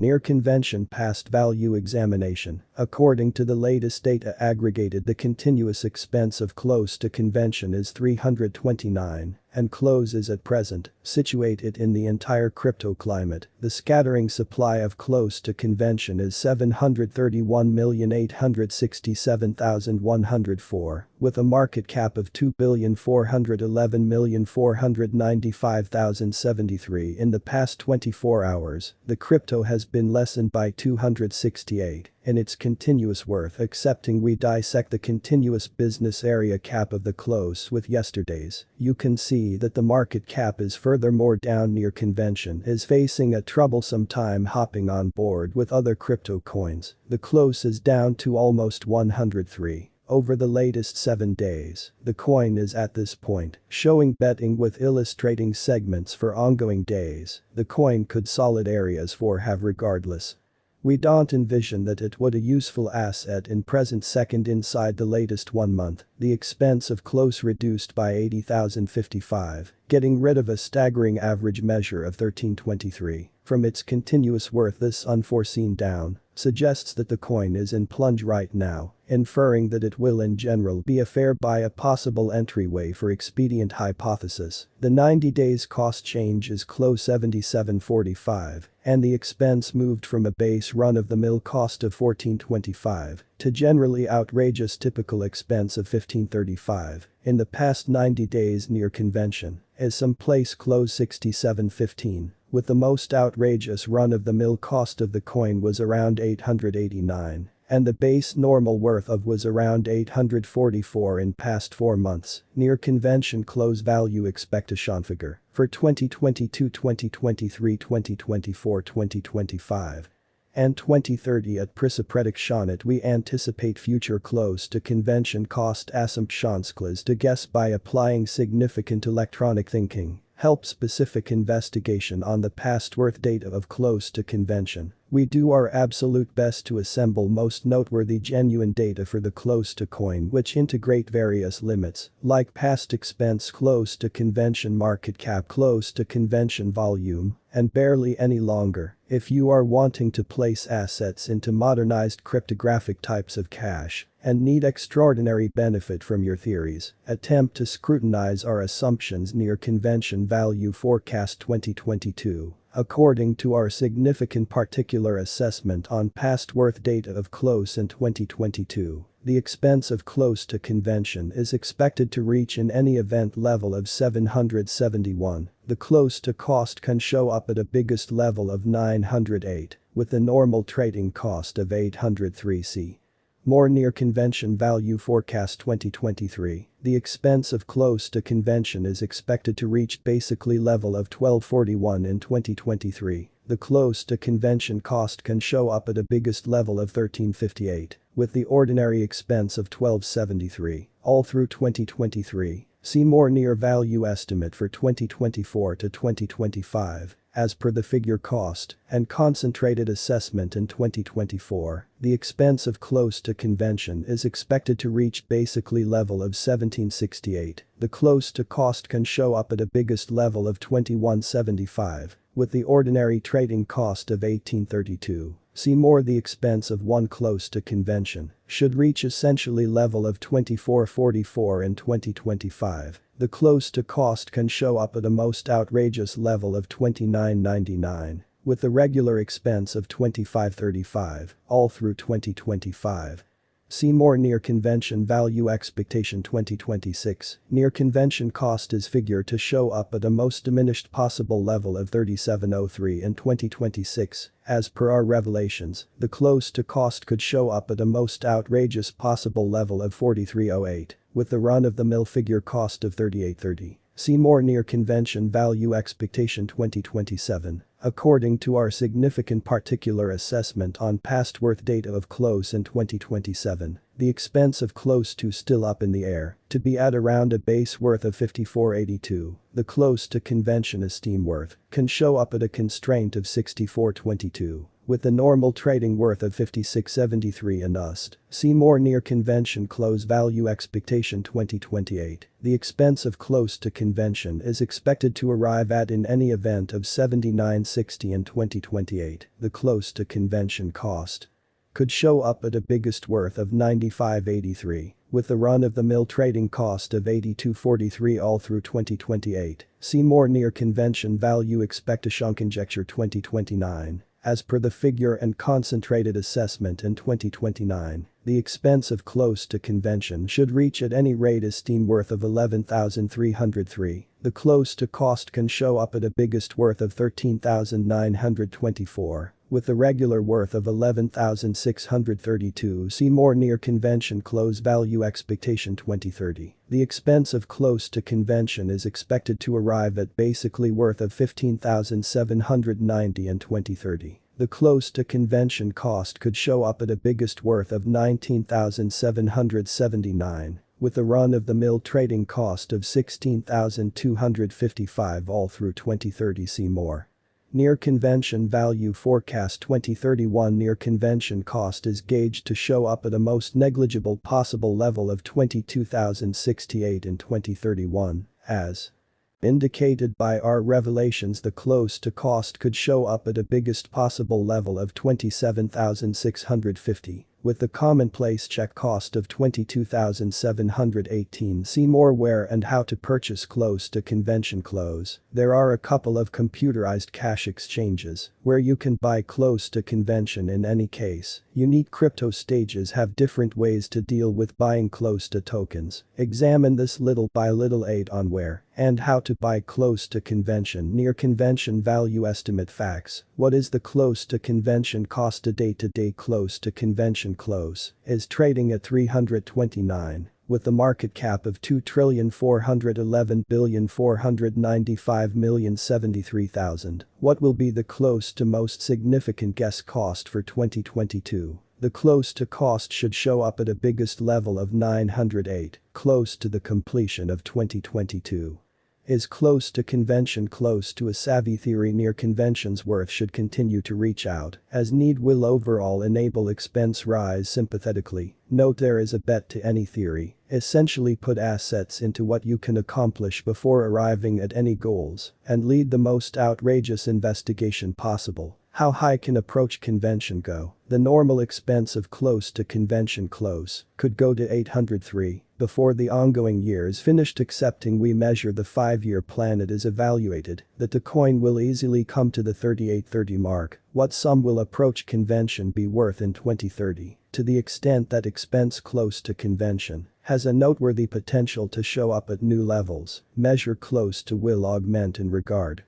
Near convention past value examination. According to the latest data aggregated, the continuous expense of close to convention is 329 and close is at present situated in the entire crypto climate. The scattering supply of close to convention is 731,867,104 with a market cap of 2,411,495,073 in the past 24 hours. The crypto has been lessened by 268 in its continuous worth, accepting we dissect the continuous business area cap of the close with yesterday's. You can see that the market cap is furthermore down. Near convention is facing a troublesome time hopping on board with other crypto coins. The close is down to almost 103. Over the latest 7 days, the coin is at this point, showing betting with illustrating segments for ongoing days. The coin could solid areas for have regardless. We don't envision that it would a useful asset in present second inside the latest 1 month. The expense of close reduced by 80,055, getting rid of a staggering average measure of 1323. From its continuous worth, this unforeseen down suggests that the coin is in plunge right now, inferring that it will in general be a fair buy, a possible entryway for expedient hypothesis. The 90 days cost change is close 77.45 and the expense moved from a base run-of-the-mill cost of 14.25 to generally outrageous typical expense of 15.35 in the past 90 days. Near convention is someplace close 67.15. With the most outrageous run-of-the-mill cost of the coin was around 889 and the base normal worth of was around 844 in past 4 months. Near convention close value expectation figure for 2022, 2023, 2024, 2025 and 2030 at prediction it we anticipate future close to convention cost assumptions to guess by applying significant electronic thinking. Help specific investigation on the past worth data of close to convention. We do our absolute best to assemble most noteworthy genuine data for the close to coin which integrate various limits like past expense, close to convention market cap, close to convention volume, and barely any longer. If you are wanting to place assets into modernized cryptographic types of cash and need extraordinary benefit from your theories, attempt to scrutinize our assumptions. Near convention value forecast 2022. According to our significant particular assessment on past worth data of close in 2022, the expense of close to convention is expected to reach in any event level of 771. The close to cost can show up at a biggest level of 908 with a normal trading cost of 803c. More near convention value forecast 2023. The expense of close to convention is expected to reach basically level of 1241 in 2023. The close to convention cost can show up at a biggest level of 1358 with the ordinary expense of 1273 all through 2023. See more near value estimate for 2024 to 2025. As per the figure cost and concentrated assessment in 2024, the expense of close to convention is expected to reach basically level of 1768. The close to cost can show up at a biggest level of 2175 with the ordinary trading cost of 1832. See more the expense of one close to convention should reach essentially level of 2444 in 2025. The close to cost can show up at a most outrageous level of 2999 with the regular expense of 2535 all through 2025. See more near convention value expectation 2026. Near convention cost is figured to show up at a most diminished possible level of 3703 in 2026. As per our revelations, the close to cost could show up at a most outrageous possible level of 4308 with the run-of-the-mill figure cost of 3830. See more near convention value expectation 2027. According to our significant particular assessment on past worth data of close in 2027, the expense of close to still up in the air to be at around a base worth of 5482. The close to convention esteem worth can show up at a constraint of 6422. with the normal trading worth of 56.73 and USD. See more near convention close value expectation 2028. The expense of close to convention is expected to arrive at in any event of 79.60 in 2028. The close to convention cost could show up at a biggest worth of 95.83, with the run-of-the-mill trading cost of 82.43 all through 2028. See more near convention value expectation conjecture 2029. As per the figure and concentrated assessment in 2029, the expense of close to convention should reach at any rate a steam worth of 11,303. The close to cost can show up at a biggest worth of 13,924. With the regular worth of 11,632. See more near convention close value expectation 2030. The expense of close to convention is expected to arrive at basically worth of 15,790 in 2030. The close to convention cost could show up at a biggest worth of 19,779, with the run-of-the-mill trading cost of 16,255 all through 2030. See more. Near convention value forecast 2031. Near convention cost is gauged to show up at a most negligible possible level of 22,068 in 2031, as indicated by our revelations. The close to cost could show up at a biggest possible level of 27,650, with the commonplace check cost of 22,718. See more where and how to purchase close to convention close. There are a couple of computerized cash exchanges where you can buy close to convention. In any case, unique crypto stages have different ways to deal with buying close to tokens. Examine this little by little aid on where and how to buy close to convention. Near convention value estimate facts. What is the close to convention cost? Today close to convention close is trading at 329, with the market cap of 2,411,495,073,000. What will be the close to most significant guess cost for 2022? The close to cost should show up at a biggest level of 908, close to the completion of 2022. Is close to convention close to a savvy theory? Near convention's worth should continue to reach out, as need will overall enable expense rise sympathetically. Note there is a bet to any theory. Essentially put assets into what you can accomplish before arriving at any goals, and lead the most outrageous investigation possible. How high can approach convention go? The normal expense of close to convention close could go to 803 before the ongoing year is finished. Accepting we measure the 5-year plan it is evaluated that the coin will easily come to the 3830 mark. What sum will approach convention be worth in 2030? To the extent that expense close to convention has a noteworthy potential to show up at new levels, measure close to will augment in regard.